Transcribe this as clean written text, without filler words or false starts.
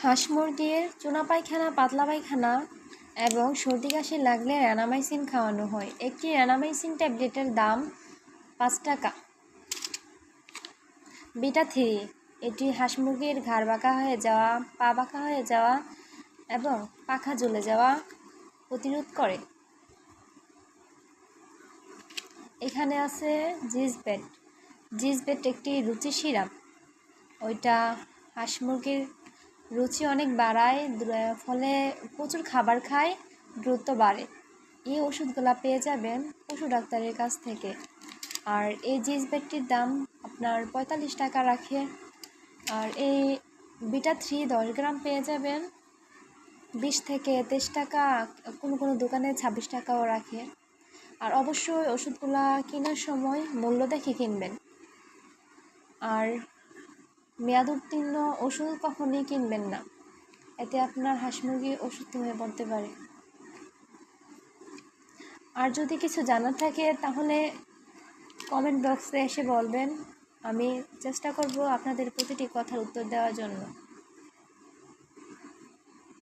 হাঁস মুরগির চুনা পায়খানা, পাতলা পায়খানা এবং সর্দি কাশি লাগলে র্যানামাইসিন খাওয়ানো হয়। একটি র্যানামাইসিন ট্যাবলেটের দাম 5 টাকা। বিটা-3 এটি হাঁস মুরগির ঘাড় বাঁকা হয়ে যাওয়া, পা বাঁকা হয়ে যাওয়া এবং পাখা জ্বলে যাওয়া প্রতিরোধ করে। এখানে আছে জিজবেট। জিজবেট একটি রুচি সিরাপ। ওইটা হাঁস মুরগির রুচি অনেক বাড়ায়, ফলে প্রচুর খাবার খায়, দ্রুত বাড়ে। এই ওষুধগুলা পেয়ে যাবেন পশু ডাক্তারের কাছ থেকে। আর এই জিজবেটটির দাম আপনার 45 টাকা রাখে। আর এই বিটা-3 10 গ্রাম পেয়ে যাবেন 20 থেকে 23 টাকা, কোনো কোনো দোকানে 26 টাকাও রাখে। আর অবশ্যই ওষুধগুলা কেনার সময় মূল্য দেখে কিনবেন। আর মেয়াদ উত্তীর্ণ ওষুধ কখনোই কিনবেন না, এতে আপনার হাঁস মুরগি অসুস্থ হয়ে পড়তে পারে। আর যদি কিছু জানার থাকে তাহলে কমেন্ট বক্সে এসে বলবেন, আমি চেষ্টা করব আপনাদের প্রতিটি কথার উত্তর দেওয়ার জন্য।